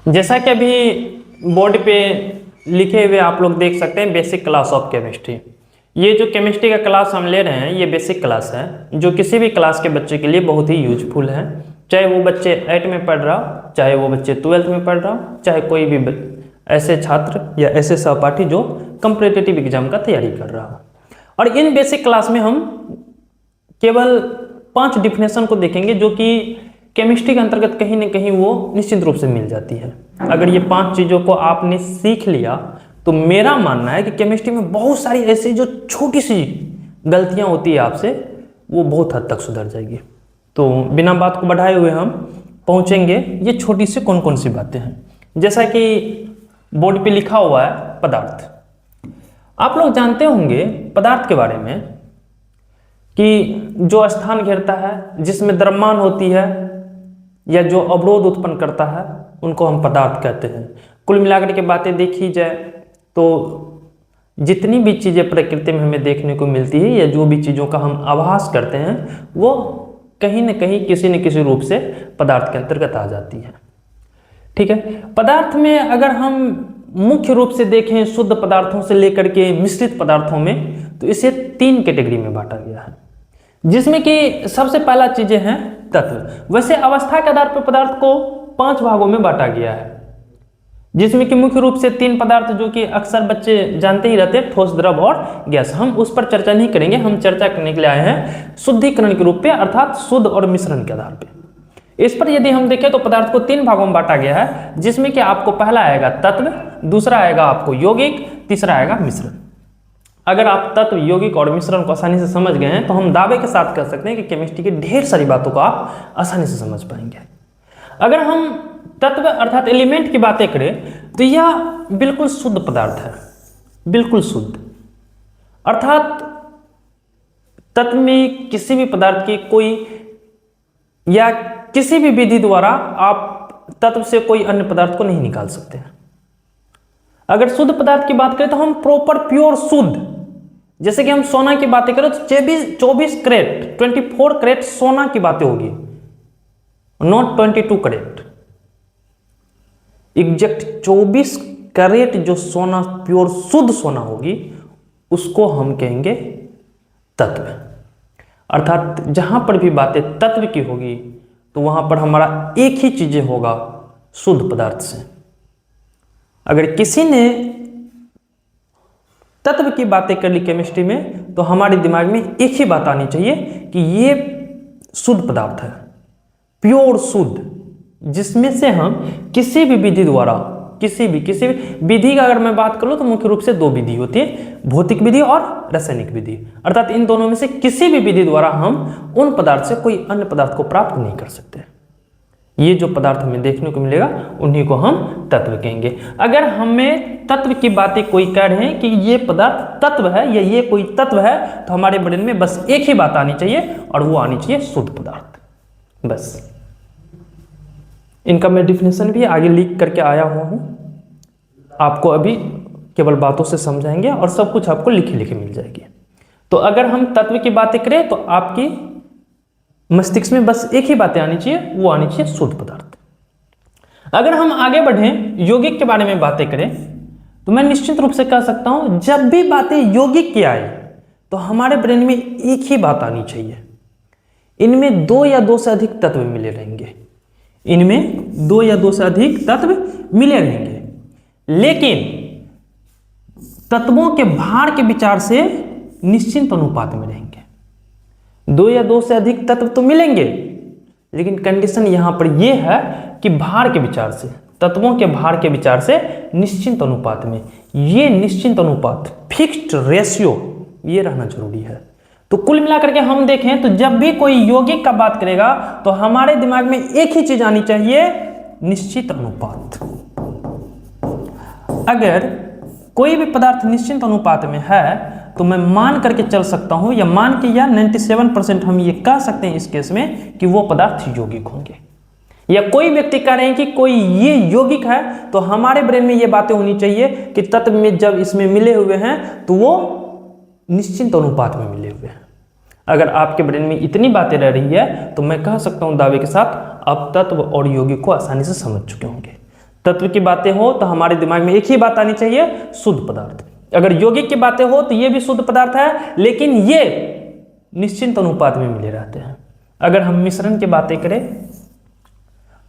जैसा कि अभी बोर्ड पे लिखे हुए आप लोग देख सकते हैं, बेसिक क्लास ऑफ केमिस्ट्री। ये जो केमिस्ट्री का क्लास हम ले रहे हैं ये बेसिक क्लास है, जो किसी भी क्लास के बच्चे के लिए बहुत ही यूजफुल है। चाहे वो बच्चे 8 में पढ़ रहा हो, चाहे वो बच्चे 12th में पढ़ रहा हो, चाहे कोई भी ऐसे छात्र या ऐसे सहपाठी जो कॉम्पिटिटिव एग्जाम का तैयारी कर रहा हो। और इन बेसिक क्लास में हम केवल 5 डिफिनेशन को देखेंगे जो कि केमिस्ट्री के अंतर्गत कहीं ना कहीं वो निश्चित रूप से मिल जाती है। अगर ये 5 चीज़ों को आपने सीख लिया तो मेरा मानना है कि केमिस्ट्री में बहुत सारी ऐसी जो छोटी सी गलतियां होती है आपसे, वो बहुत हद तक सुधर जाएगी। तो बिना बात को बढ़ाए हुए हम पहुंचेंगे ये छोटी सी कौन कौन सी बातें हैं। जैसा कि बोर्ड पे लिखा हुआ है पदार्थ। आप लोग जानते होंगे पदार्थ के बारे में कि जो स्थान घेरता है, जिसमें द्रव्यमान होती है या जो अवरोध उत्पन्न करता है, उनको हम पदार्थ कहते हैं। कुल मिलाकर के बातें देखी जाए तो जितनी भी चीज़ें प्रकृति में हमें देखने को मिलती है या जो भी चीज़ों का हम आभास करते हैं वो कहीं न कहीं किसी न किसी रूप से पदार्थ के अंतर्गत आ जाती है। ठीक है, पदार्थ में अगर हम मुख्य रूप से देखें शुद्ध पदार्थों से लेकर के मिश्रित पदार्थों में, तो इसे 3 कैटेगरी में बांटा गया है, जिसमें कि सबसे पहला चीजें हैं तत्व। वैसे अवस्था के आधार पर पदार्थ को 5 भागों में बांटा गया है, जिसमें कि मुख्य रूप से 3 पदार्थ जो कि अक्सर बच्चे जानते ही रहते हैं, ठोस, द्रव और गैस। हम उस पर चर्चा नहीं करेंगे, हम चर्चा करने के लिए आए हैं शुद्धिकरण के रूप पे, अर्थात शुद्ध और मिश्रण के आधार पे। इस पर यदि हम देखें तो पदार्थ को 3 भागों में बांटा गया है, जिसमें कि आपको पहला आएगा तत्व, दूसरा आएगा आपको यौगिक, तीसरा आएगा मिश्रण। अगर आप तत्व, यौगिक और मिश्रण को आसानी से समझ गए हैं तो हम दावे के साथ कह सकते हैं कि केमिस्ट्री की ढेर सारी बातों को आप आसानी से समझ पाएंगे। अगर हम तत्व अर्थात एलिमेंट की बातें करें तो यह बिल्कुल शुद्ध पदार्थ है, बिल्कुल शुद्ध। अर्थात तत्व में किसी भी पदार्थ की कोई या किसी भी विधि द्वारा आप तत्व से कोई अन्य पदार्थ को नहीं निकाल सकते हैं। अगर शुद्ध पदार्थ की बात करें तो हम प्रॉपर प्योर शुद्ध, जैसे कि हम सोना की बातें करें तो 24 कैरेट 24 कैरेट सोना की बातें होगी, नॉट 22 कैरेट। एग्जैक्ट 24 कैरेट जो सोना, प्योर शुद्ध सोना होगी, उसको हम कहेंगे तत्व। अर्थात जहां पर भी बातें तत्व की होगी तो वहां पर हमारा एक ही चीजें होगा, शुद्ध पदार्थ से। अगर किसी ने तत्व की बातें कर ली केमिस्ट्री में तो हमारे दिमाग में एक ही बात आनी चाहिए कि ये शुद्ध पदार्थ है, प्योर शुद्ध, जिसमें से हम किसी भी विधि द्वारा, किसी भी विधि का अगर मैं बात करूं तो मुख्य रूप से 2 विधि होती है, भौतिक विधि और रासायनिक विधि। अर्थात इन दोनों में से किसी भी विधि द्वारा हम उन पदार्थ से कोई अन्य पदार्थ को प्राप्त नहीं कर सकते। ये जो पदार्थ हमें देखने को मिलेगा उन्हीं को हम तत्व कहेंगे। अगर हमें तत्व की बातें कोई कह रहे हैं कि ये पदार्थ तत्व है या ये कोई तत्व है, तो हमारे ब्रेन में बस एक ही बात आनी चाहिए और वो आनी चाहिए शुद्ध पदार्थ, बस। इनका मैं डिफिनेशन भी आगे लिख करके आया हुआ हूं, आपको अभी केवल बातों से समझाएंगे और सब कुछ आपको लिखे लिखे मिल जाएगी। तो अगर हम तत्व की बातें करें तो आपकी मस्तिष्क में बस एक ही बातें आनी चाहिए, वो आनी चाहिए शुद्ध पदार्थ। अगर हम आगे बढ़ें, यौगिक के बारे में बातें करें तो मैं निश्चित रूप से कह सकता हूं जब भी बातें यौगिक की आए तो हमारे ब्रेन में एक ही बात आनी चाहिए, इनमें 2 या 2 से अधिक तत्व मिले रहेंगे, इनमें 2 या 2 से अधिक तत्व मिले रहेंगे, लेकिन तत्वों के भार के विचार से निश्चित अनुपात में रहेंगे। 2 या 2 से अधिक तत्व तो मिलेंगे, लेकिन कंडीशन यहां पर यह है कि भार के विचार से, तत्वों के भार के विचार से निश्चित अनुपात में। ये निश्चित अनुपात, फिक्स्ड रेशियो, ये रहना जरूरी है। तो कुल मिलाकर के हम देखें तो जब भी कोई यौगिक का बात करेगा तो हमारे दिमाग में एक ही चीज आनी चाहिए, निश्चित अनुपात। अगर कोई भी पदार्थ निश्चित अनुपात में है तो मैं मान करके चल सकता हूं, या मान के या 97% हम ये कह सकते हैं इस केस में कि वो पदार्थ यौगिक होंगे। या कोई व्यक्ति कह रहे हैं कि कोई ये यौगिक है, तो हमारे ब्रेन में ये बातें होनी चाहिए कि तत्व में जब इसमें मिले हुए हैं तो वो निश्चित अनुपात में मिले हुए हैं। अगर आपके ब्रेन में इतनी बातें रह रही है तो मैं कह सकता हूं दावे के साथ आप तत्व और यौगिक को आसानी से समझ चुके होंगे। तत्व की बातें हो तो हमारे दिमाग में एक ही बात आनी चाहिए, शुद्ध पदार्थ। अगर यौगिक की बातें हो तो ये भी शुद्ध पदार्थ है, लेकिन ये निश्चित अनुपात में मिले रहते हैं। अगर हम मिश्रण की बातें करें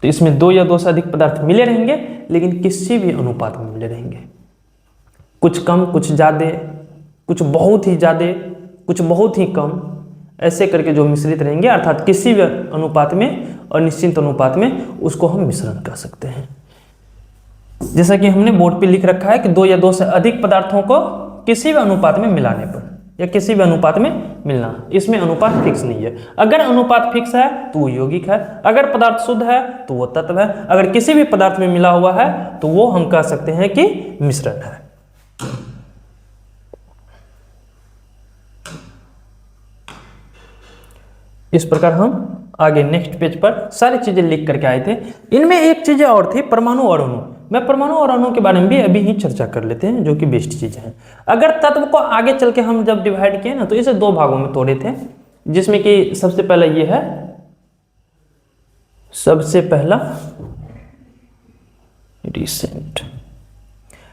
तो इसमें 2 या 2 से अधिक पदार्थ मिले रहेंगे, लेकिन किसी भी अनुपात में मिले रहेंगे। कुछ कम, कुछ ज़्यादा, कुछ बहुत ही ज़्यादा, कुछ बहुत ही कम, ऐसे करके जो मिश्रित रहेंगे, अर्थात किसी भी अनुपात में और निश्चित अनुपात में, उसको हम मिश्रण कह सकते हैं। जैसा कि हमने बोर्ड पे लिख रखा है कि 2 या 2 से अधिक पदार्थों को किसी भी अनुपात में मिलाने पर या किसी भी अनुपात में मिलना, इसमें अनुपात फिक्स नहीं है। अगर अनुपात फिक्स है तो वो यौगिक है, अगर पदार्थ शुद्ध है तो वो तत्व है, अगर किसी भी पदार्थ में मिला हुआ है तो वो हम कह सकते हैं कि मिश्रण है। इस प्रकार हम आगे नेक्स्ट पेज पर सारी चीजें लिख करके आए थे। इनमें एक चीज और थी, परमाणु और अणु। मैं परमाणु और अणु के बारे में भी अभी ही चर्चा कर लेते हैं, जो कि बेस्ट चीज है। अगर तत्व को आगे चल के हम जब डिवाइड किए ना, तो इसे 2 भागों में तोड़े थे, जिसमें कि सबसे पहला ये है, सबसे पहला रिसेंट,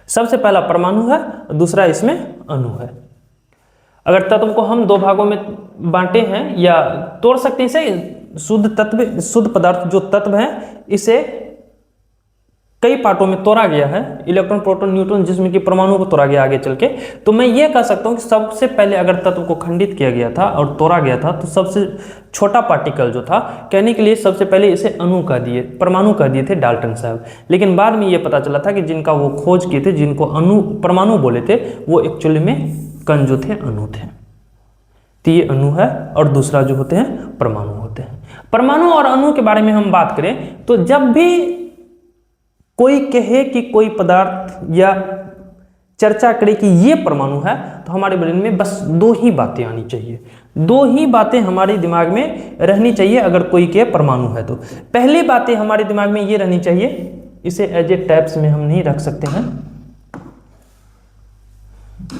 सबसे पहला परमाणु है, दूसरा इसमें अणु है। अगर तत्व को हम 2 भागों में बांटे हैं या तोड़ सकते हैं, इसे शुद्ध तत्व, शुद्ध पदार्थ जो तत्व है, इसे कई पार्टों में तोड़ा गया है, इलेक्ट्रॉन, प्रोटॉन, न्यूट्रॉन, जिसमें कि परमाणु को तोड़ा गया आगे चल के। तो मैं ये कह सकता हूँ कि सबसे पहले अगर तत्व को खंडित किया गया था और तोड़ा गया था, तो सबसे छोटा पार्टिकल जो था, कहने के लिए सबसे पहले इसे अणु कह दिए, परमाणु कह दिए थे डाल्टन साहब। लेकिन बाद में ये पता चला था कि जिनका वो खोज किए थे, जिनको परमाणु बोले थे, वो एक्चुअली में कण जो थे अणु थे। तो ये अणु है और दूसरा जो होते हैं परमाणु होते हैं। परमाणु और अणु के बारे में हम बात करें तो जब भी कोई कहे कि कोई पदार्थ या चर्चा करे कि ये परमाणु है, तो हमारे ब्रेन में बस 2 ही बातें आनी चाहिए, 2 ही बातें हमारे दिमाग में रहनी चाहिए। अगर कोई के परमाणु है तो पहली बातें हमारे दिमाग में ये रहनी चाहिए, इसे एज ए टैब्स में हम नहीं रख सकते हैं,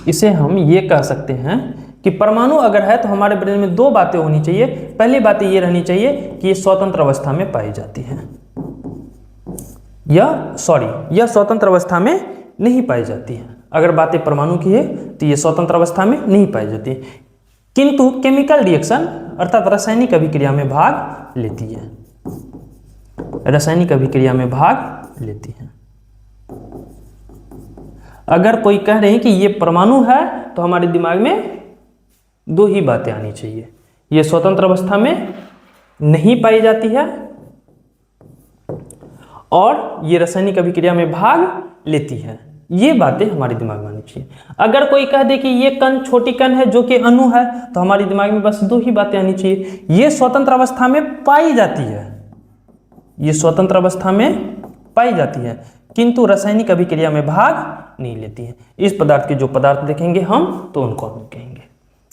इसे हम ये कह सकते हैं कि परमाणु अगर है तो हमारे ब्रेन में 2 बातें होनी चाहिए। पहली बात ये रहनी चाहिए कि ये स्वतंत्र अवस्था में पाई जाती है, यह स्वतंत्र अवस्था में नहीं पाई जाती है। अगर बातें परमाणु की है तो ये स्वतंत्र अवस्था में नहीं पाई जाती है, किंतु केमिकल रिएक्शन अर्थात रासायनिक अभिक्रिया में भाग लेती है, रासायनिक अभिक्रिया में भाग लेती है। अगर कोई कह रहे हैं कि ये परमाणु है तो हमारे दिमाग में 2 ही बातें आनी चाहिए, ये स्वतंत्र अवस्था में नहीं पाई जाती है और ये रासायनिक अभिक्रिया में भाग लेती है। ये बातें हमारे दिमाग में आनी चाहिए। अगर कोई कह दे कि ये कण छोटी कण है जो कि अणु है, तो हमारे दिमाग में बस 2 ही बातें आनी चाहिए, ये स्वतंत्र अवस्था में पाई जाती है, ये स्वतंत्र अवस्था में पाई जाती है, किंतु रासायनिक अभिक्रिया में भाग नहीं लेती है। इस पदार्थ के जो पदार्थ देखेंगे हम, तो उनको हम कहेंगे।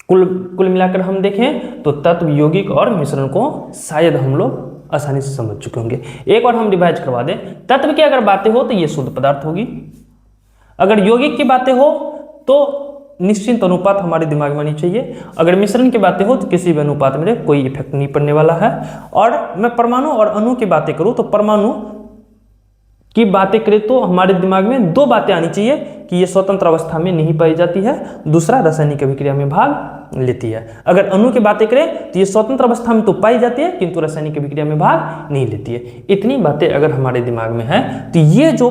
कुल मिलाकर हम देखें तो तत्व, यौगिक और मिश्रण को शायद हम लोग आसानी से समझ चुके होंगे। एक बार हम रिवाइज करवा दें। तत्व की अगर बातें हो तो ये शुद्ध पदार्थ होगी, अगर यौगिक की बातें हो तो निश्चित अनुपात हमारे दिमाग में आनी चाहिए, अगर मिश्रण की बातें हो तो किसी भी अनुपात में कोई इफेक्ट नहीं पड़ने वाला है। और मैं परमाणु और अणु की बातें करूं तो परमाणु की बातें करें तो हमारे दिमाग में 2 बातें आनी चाहिए कि ये स्वतंत्र अवस्था में नहीं पाई जाती है, दूसरा रासायनिक अभिक्रिया में भाग लेती है। अगर अणु की बातें करें तो ये स्वतंत्र अवस्था में तो पाई जाती है, किंतु रासायनिक अभिक्रिया में भाग नहीं लेती है। इतनी बातें अगर हमारे दिमाग में है तो ये जो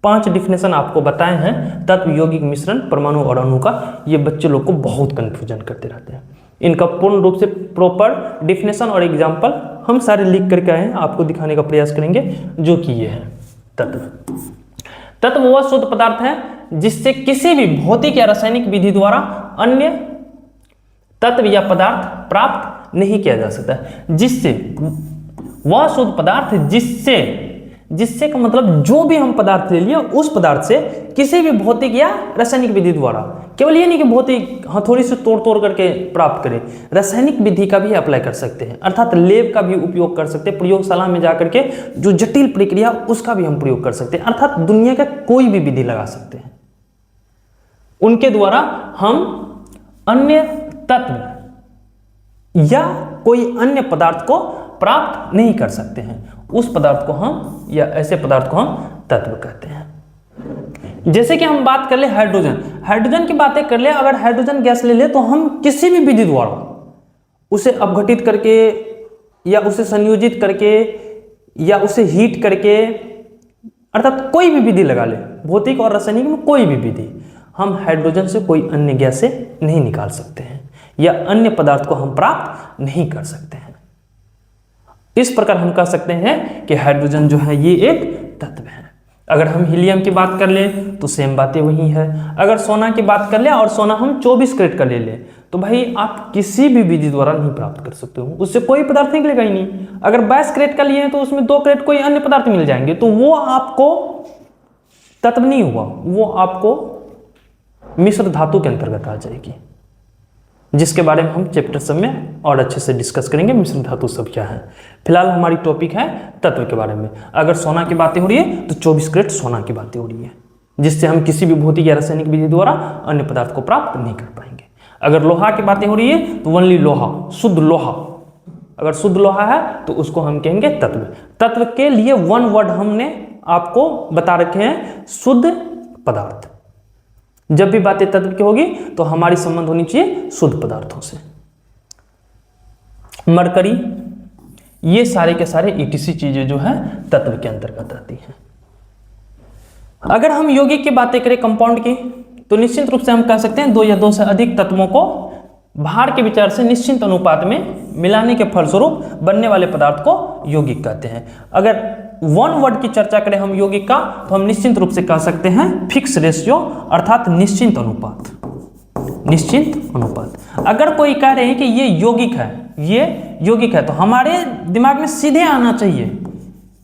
5 डिफिनेशन आपको बताए हैं, तत्व, यौगिक, मिश्रण, परमाणु और अणु का, ये बच्चे लोग को बहुत कंफ्यूजन करते रहते हैं। इनका पूर्ण रूप से प्रॉपर डिफिनेशन और एग्जाम्पल हम सारे लिख करके आए हैं, आपको दिखाने का प्रयास करेंगे, जो कि ये है तत्व। तत्व वह शुद्ध पदार्थ है जिससे किसी भी भौतिक या रासायनिक विधि द्वारा अन्य तत्व या पदार्थ प्राप्त नहीं किया जा सकता। जिससे वह शुद्ध पदार्थ जिससे का मतलब जो भी हम पदार्थ ले लिए उस पदार्थ से किसी भी भौतिक या रासायनिक विधि द्वारा, केवल ये नहीं कि भौतिक हथौड़ी से तोड़ करके प्राप्त करें, रासायनिक विधि का भी अप्लाई कर सकते हैं, अर्थात लेब का भी उपयोग कर सकते हैं, प्रयोगशाला में जाकर के जो जटिल प्रक्रिया उसका भी हम प्रयोग कर सकते हैं, अर्थात दुनिया का कोई भी विधि लगा सकते हैं। उनके द्वारा हम अन्य तत्व या कोई अन्य पदार्थ को प्राप्त नहीं कर सकते हैं, उस पदार्थ को हम या ऐसे पदार्थ को हम तत्व कहते हैं। जैसे कि हम बात कर ले हाइड्रोजन की बातें कर ले, अगर हाइड्रोजन गैस ले ले तो हम किसी भी विधि द्वारा उसे अपघटित करके या उसे संयोजित करके या उसे हीट करके, अर्थात कोई भी विधि लगा ले, भौतिक और रासायनिक में कोई भी विधि, हम हाइड्रोजन से कोई अन्य गैस से नहीं निकाल सकते हैं या अन्य पदार्थ को हम प्राप्त नहीं कर सकते हैं। इस प्रकार हम कह सकते हैं कि हाइड्रोजन जो है ये एक तत्व है। अगर हम हीलियम की बात कर लें तो सेम बातें वही है। अगर सोना की बात कर ले और सोना हम 24 कैरेट का ले लें तो भाई आप किसी भी विधि द्वारा नहीं प्राप्त कर सकते हो, उससे कोई पदार्थ निकलेगा ही नहीं। अगर 22 कैरेट का लिए हैं तो उसमें 2 कैरेट कोई अन्य पदार्थ मिल जाएंगे, तो वो आपको तत्व नहीं हुआ, वो आपको मिश्र धातु के अंतर्गत आ जाएगी, जिसके बारे में हम चैप्टर सब में और अच्छे से डिस्कस करेंगे मिश्र धातु सब क्या है। फिलहाल हमारी टॉपिक है तत्व के बारे में। अगर सोना की बातें हो रही है तो 24 कैरेट सोना की बातें हो रही है, जिससे हम किसी भी भौतिक या रासायनिक विधि द्वारा अन्य पदार्थ को प्राप्त नहीं कर पाएंगे। अगर लोहा की बातें हो रही है तो ओनली लोहा, शुद्ध लोहा, अगर शुद्ध लोहा है तो उसको हम कहेंगे तत्व। तत्व के लिए 1 वर्ड हमने आपको बता रखे हैं, शुद्ध पदार्थ। जब भी बातें तत्व की होगी तो हमारी संबंध होनी चाहिए शुद्ध पदार्थों से। मरकरी, ये सारे के सारे ईटीसी चीजें जो है तत्व के अंतर्गत आती हैं। अगर हम यौगिक की बातें करें कंपाउंड की, तो निश्चित रूप से हम कह सकते हैं 2 या 2 से अधिक तत्वों को भार के विचार से निश्चित अनुपात में मिलाने के फलस्वरूप बनने वाले पदार्थ को यौगिक कहते हैं। अगर 1 वर्ड की चर्चा करें हम यौगिक का, तो हम निश्चित रूप से कह सकते हैं फिक्स रेशियो, अर्थात निश्चित अनुपात। निश्चित अनुपात। अगर कोई कह रहे हैं कि ये यौगिक है, ये यौगिक है, तो हमारे दिमाग में सीधे आना चाहिए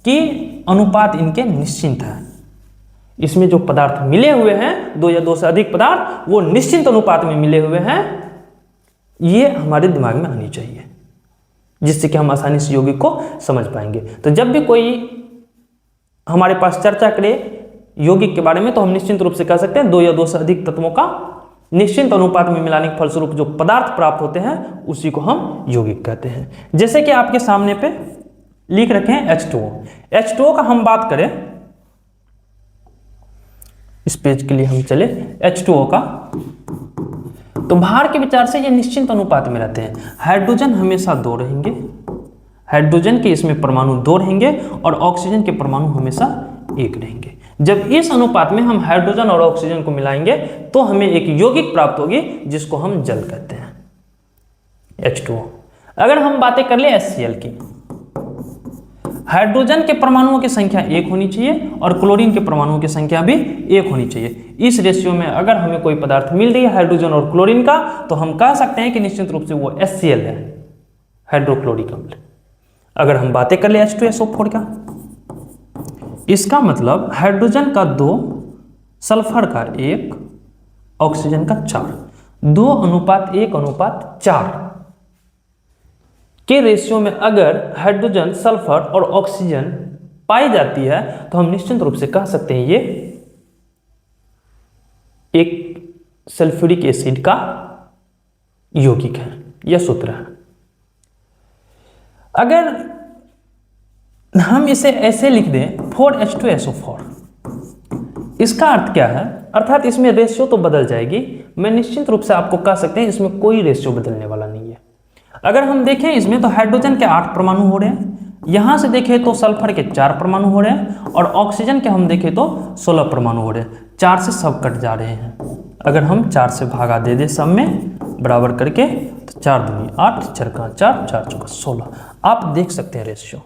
कि अनुपात इनके निश्चित है। इसमें जो पदार्थ मिले हुए हैं 2 या 2 से अधिक पदार्थ, वो निश्चित अनुपात में मिले हुए हैं, ये हमारे दिमाग में आनी चाहिए, जिससे कि हम आसानी से यौगिक को समझ पाएंगे। तो जब भी कोई हमारे पास चर्चा करे यौगिक के बारे में, तो हम निश्चित रूप से कह सकते हैं 2 या 2 से अधिक तत्वों का निश्चित अनुपात में मिलाने के फलस्वरूप जो पदार्थ प्राप्त होते हैं उसी को हम यौगिक कहते हैं। जैसे कि आपके सामने पे लिख रखे हैं H2O। H2O का हम बात करें, इस पेज के लिए हम चले H2O का, तो भार के विचार से ये निश्चित अनुपात में रहते हैं। हाइड्रोजन हमेशा 2 रहेंगे, हाइड्रोजन के इसमें परमाणु 2 रहेंगे और ऑक्सीजन के परमाणु हमेशा 1 रहेंगे। जब इस अनुपात में हम हाइड्रोजन और ऑक्सीजन को मिलाएंगे तो हमें एक यौगिक प्राप्त होगी, जिसको हम जल कहते हैं, H2O। अगर हम बातें कर ले HCl की, हाइड्रोजन के परमाणुओं की संख्या 1 होनी चाहिए और क्लोरीन के परमाणुओं की संख्या भी 1 होनी चाहिए। इस रेशियो में अगर हमें कोई पदार्थ मिल रही है हाइड्रोजन और क्लोरीन का, तो हम कह सकते हैं कि निश्चित रूप से वो HCl है, हाइड्रोक्लोरिक अम्ल। अगर हम बातें कर ले H2SO4 का, इसका मतलब हाइड्रोजन का 2, सल्फर का 1, ऑक्सीजन का 4, 2:1:4 के रेशियो में अगर हाइड्रोजन, सल्फर और ऑक्सीजन पाई जाती है, तो हम निश्चित रूप से कह सकते हैं ये एक सल्फ्यूरिक एसिड का यौगिक है या सूत्र है। अगर हम इसे ऐसे लिख दें 4H2SO4, इसका अर्थ क्या है? अर्थात इसमें रेशियो तो बदल जाएगी, मैं निश्चित रूप से आपको कह सकते हैं इसमें कोई रेशियो बदलने वाला नहीं है। अगर हम देखें इसमें तो हाइड्रोजन के 8 परमाणु हो रहे हैं, यहां से देखें तो सल्फर के 4 परमाणु हो रहे हैं और ऑक्सीजन के हम देखें तो 16 परमाणु हो रहे हैं। 4 से सब कट जा रहे हैं। अगर हम 4 से भागा दे दे सब में बराबर करके, तो 4 दूनी 8, 4 का 4, 4 चौका 16। आप देख सकते हैं रेशियो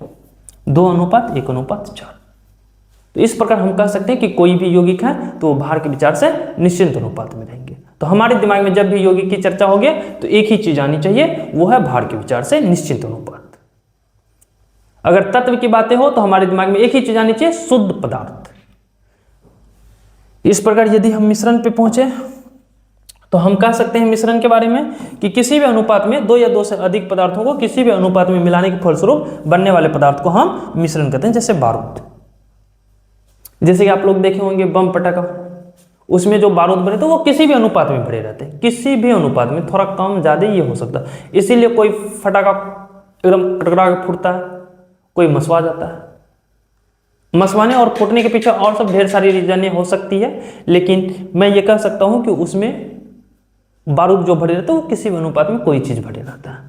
2:1:4। तो इस प्रकार हम कह सकते हैं कि कोई भी यौगिक है तो वो भार के विचार से निश्चित अनुपात में रहेंगे। तो हमारे दिमाग में जब भी यौगिक की चर्चा होगी तो एक ही चीज आनी चाहिए, वो है भार के विचार से निश्चित अनुपात। अगर तत्व की बातें हो तो हमारे दिमाग में एक ही चीज आनी चाहिए, शुद्ध पदार्थ। इस प्रकार यदि हम मिश्रण पे पहुंचे तो हम कह सकते हैं मिश्रण के बारे में कि किसी भी अनुपात में 2 या 2 से अधिक पदार्थों को किसी भी अनुपात में मिलाने के फलस्वरूप बनने वाले पदार्थ को हम मिश्रण कहते हैं। जैसे बारूद, जैसे कि आप लोग देखे होंगे बम पटाखा, उसमें जो बारूद भरे तो वो किसी भी अनुपात में भरे रहते हैं, किसी भी अनुपात में, थोड़ा कम ज्यादा ये हो सकता है। इसीलिए कोई फटाखा एकदम कटकटा के फूटता है, कोई मसवा जाता है। मसवाने और फूटने के पीछे और सब ढेर सारी रीजनें हो सकती है, लेकिन मैं ये कह सकता हूँ कि उसमें बारूद जो भरे रहता है वो किसी भी अनुपात में कोई चीज़ भरे रहता है।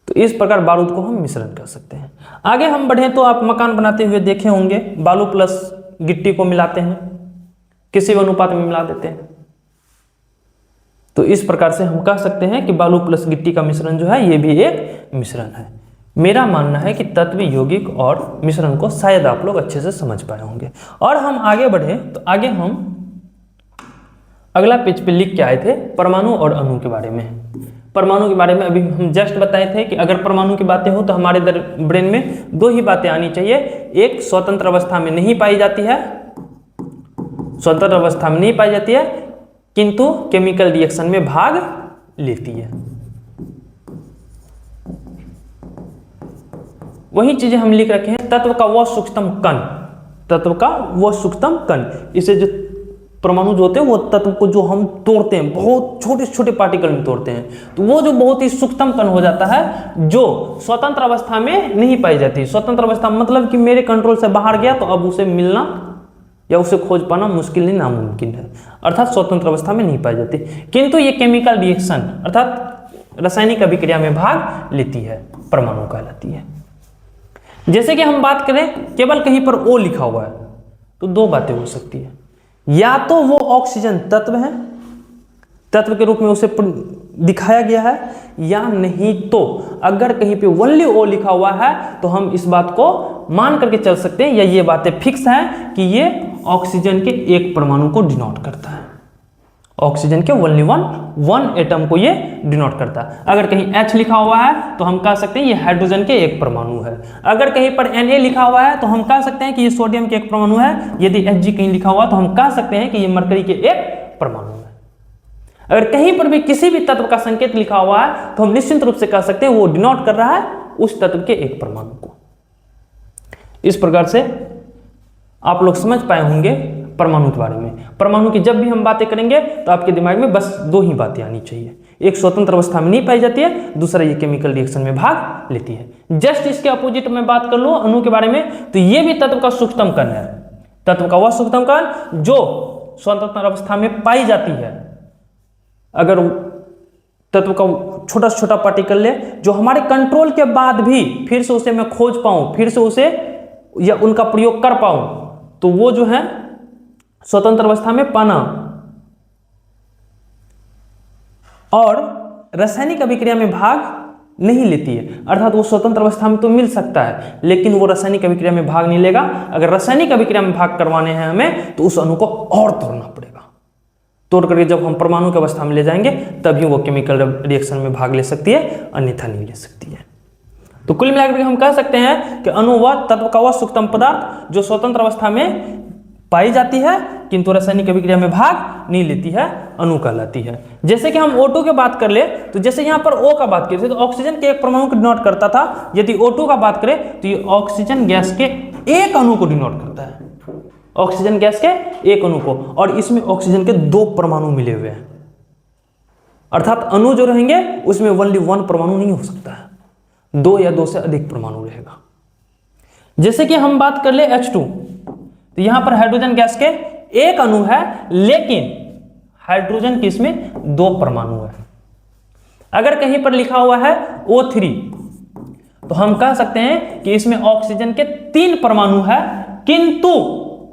तो इस प्रकार बारूद को हम मिश्रण कर सकते हैं। आगे हम बढ़ें तो आप मकान बनाते हुए देखे होंगे, बालू प्लस गिट्टी को मिलाते हैं, किसी भी अनुपात में मिला देते हैं। तो इस प्रकार से हम कह सकते हैं कि बालू प्लस गिट्टी का मिश्रण जो है ये भी एक मिश्रण है। मेरा मानना है कि तत्व, यौगिक और मिश्रण को शायद आप लोग अच्छे से समझ पाए होंगे। और हम आगे बढ़े तो आगे हम अगला पेज पे लिख के आए थे परमाणु और अणु के बारे में। परमाणु के बारे में अभी हम जस्ट बताए थे कि अगर परमाणु की बातें हो तो हमारे ब्रेन में दो ही बातें आनी चाहिए। एक, स्वतंत्र अवस्था में नहीं पाई जाती है, स्वतंत्र अवस्था में नहीं पाई जाती है किंतु केमिकल रिएक्शन में भाग लेती है। वही चीजें हम लिख रखे हैं, तत्व का वह सूक्ष्मतम कण, तत्व का वह सूक्ष्मतम कण। इसे जो परमाणु जो होते हैं वो तत्व को जो हम तोड़ते हैं, बहुत छोटे छोटे पार्टिकल में तोड़ते हैं, तो वो जो बहुत ही सूक्ष्मतम कण हो जाता है जो स्वतंत्र अवस्था में नहीं पाई जाती। स्वतंत्र अवस्था मतलब कि मेरे कंट्रोल से बाहर गया तो अब उसे मिलना या उसे खोज पाना मुश्किल नहीं, नामुमकिन है, अर्थात स्वतंत्र अवस्था में नहीं पाई जाती। किंतु ये केमिकल रिएक्शन अर्थात रासायनिक अभिक्रिया में भाग लेती है, परमाणु कहलाती है। जैसे कि हम बात करें केवल कहीं पर O लिखा हुआ है तो दो बातें हो सकती है, या तो वो ऑक्सीजन तत्व है, तत्व के रूप में उसे दिखाया गया है, या नहीं तो अगर कहीं पे ओनली O लिखा हुआ है तो हम इस बात को मान करके चल सकते हैं, या ये बातें फिक्स है कि ये ऑक्सीजन के एक परमाणु को डिनोट करता है, ऑक्सीजन के ओनली वन एटम को ये डिनोट करता है। अगर कहीं H लिखा हुआ है तो हम कह सकते हैं ये हाइड्रोजन के एक परमाणु है। अगर कहीं पर Na लिखा हुआ है तो हम कह सकते हैं कि ये सोडियम के एक परमाणु है। यदि Hg कहीं लिखा हुआ तो हम कह सकते हैं कि ये मरकरी के एक परमाणु है। अगर कहीं पर भी किसी भी तत्व का संकेत लिखा हुआ है तो हम निश्चित रूप से कह सकते हैं वो डिनोट कर रहा है उस तत्व के एक परमाणु को। इस प्रकार से आप लोग समझ पाए होंगे परमाणु के बारे में। परमाणु की जब भी हम बातें करेंगे तो आपके दिमाग में बस दो ही बातें आनी चाहिए, एक स्वतंत्र अवस्था में नहीं पाई जाती है, दूसरा ये केमिकल रिएक्शन में भाग लेती है। जस्ट इसके अपोजिट में बात कर लो अणु के बारे में, तो ये भी तत्व का सूक्ष्मतम कण है, तत्व का वह सूक्ष्मतम कण जो स्वतंत्र अवस्था में पाई जाती है। अगर तत्व का छोटा से छोटा पार्टिकल ले जो हमारे कंट्रोल के बाद भी फिर से उसे मैं खोज पाऊं, फिर से उसे या उनका प्रयोग कर पाऊं, तो वो जो है स्वतंत्र अवस्था में पाना। और रासायनिक अभिक्रिया में भाग नहीं लेती है, अर्थात वो स्वतंत्र अवस्था में तो मिल सकता है लेकिन वो रासायनिक अभिक्रिया में भाग नहीं लेगा। अगर रासायनिक अभिक्रिया में भाग करवाने हैं हमें तो उस अणु को और तोड़ना पड़ेगा, तोड़ करके जब हम परमाणु की अवस्था में ले जाएंगे तभी वो केमिकल रिएक्शन में भाग ले सकती है, अन्यथा नहीं ले सकती है। तो कुल मिलाकर हम कह सकते हैं कि अणु वह तत्व का वह सूक्ष्मतम पदार्थ जो स्वतंत्र अवस्था में पाई जाती है किंतु रासायनिक अभिक्रिया में भाग नहीं लेती है, अणु कहलाती है। जैसे कि हम O2 की बात कर ले तो जैसे यहाँ पर O का बात करें तो ऑक्सीजन के एक परमाणु को डिनोट करता था, यदि O2 का बात करें तो ये ऑक्सीजन गैस के एक अणु को डिनोट करता है, ऑक्सीजन गैस के एक अणु को, और इसमें ऑक्सीजन के दो परमाणु मिले हुए हैं, अर्थात अणु जो रहेंगे उसमें ओनली वन परमाणु नहीं हो सकता है, दो या दो से अधिक परमाणु रहेगा। जैसे कि हम बात कर ले H2 तो यहां पर हाइड्रोजन गैस के एक अणु है लेकिन हाइड्रोजन की इसमें दो परमाणु है। अगर कहीं पर लिखा हुआ है O3 तो हम कह सकते हैं कि इसमें ऑक्सीजन के 3 परमाणु है किंतु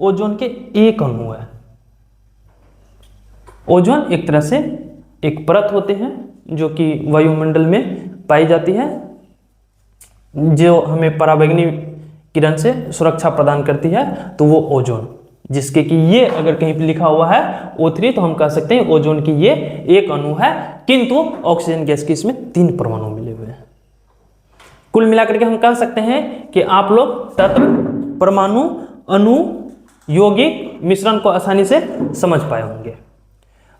ओजोन के एक अणु है। ओजोन एक तरह से एक परत होते हैं जो कि वायुमंडल में पाई जाती है, जो हमें पराबैंगनी किरण से सुरक्षा प्रदान करती है, तो वो ओजोन, जिसके कि ये अगर कहीं पे लिखा हुआ है O3 तो हम कह सकते हैं ओजोन की ये एक अणु है किंतु ऑक्सीजन गैस की इसमें 3 परमाणु मिले हुए हैं। कुल मिलाकर के हम कह सकते हैं कि आप लोग तत्व, परमाणु, अणु, यौगिक, मिश्रण को आसानी से समझ पाए होंगे।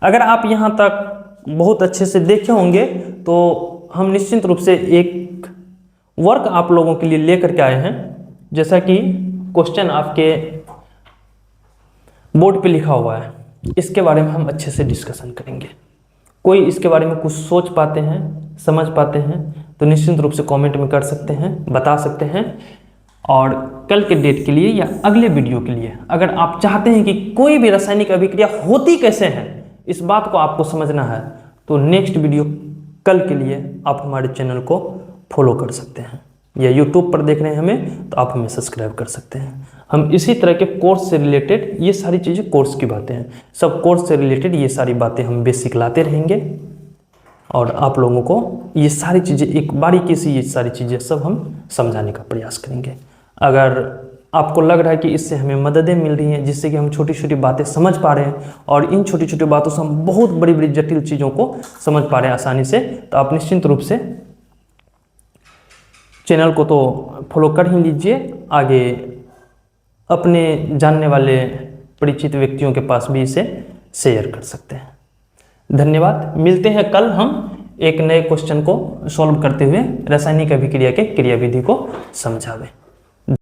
अगर आप यहाँ तक बहुत अच्छे से देखे होंगे तो हम निश्चित रूप से एक वर्क आप लोगों के लिए लेकर के आए हैं, जैसा कि क्वेश्चन आपके बोर्ड पे लिखा हुआ है, इसके बारे में हम अच्छे से डिस्कशन करेंगे। कोई इसके बारे में कुछ सोच पाते हैं, समझ पाते हैं तो निश्चित रूप से कमेंट में कर सकते हैं, बता सकते हैं। और कल के डेट के लिए या अगले वीडियो के लिए अगर आप चाहते हैं कि कोई भी रासायनिक अभिक्रिया होती कैसे है, इस बात को आपको समझना है, तो नेक्स्ट वीडियो कल के लिए आप हमारे चैनल को फॉलो कर सकते हैं, या यूट्यूब पर देख रहे हैं हमें तो आप हमें सब्सक्राइब कर सकते हैं। हम इसी तरह के कोर्स से रिलेटेड, ये सारी चीज़ें कोर्स की बातें हैं, सब कोर्स से रिलेटेड ये सारी बातें हम बेसिक लाते रहेंगे और आप लोगों को ये सारी चीज़ें एक बारीकी से ये सारी चीज़ें सब हम समझाने का प्रयास करेंगे। अगर आपको लग रहा है कि इससे हमें मददें मिल रही हैं, जिससे कि हम छोटी छोटी बातें समझ पा रहे हैं और इन छोटी छोटी बातों से हम बहुत बड़ी बड़ी जटिल चीज़ों को समझ पा रहे हैं आसानी से, तो आप निश्चित रूप से चैनल को तो फॉलो कर ही लीजिए। आगे अपने जानने वाले परिचित व्यक्तियों के पास भी इसे शेयर कर सकते हैं। धन्यवाद। मिलते हैं कल हम एक नए क्वेश्चन को सॉल्व करते हुए रासायनिक अभिक्रिया के क्रियाविधि को समझावे।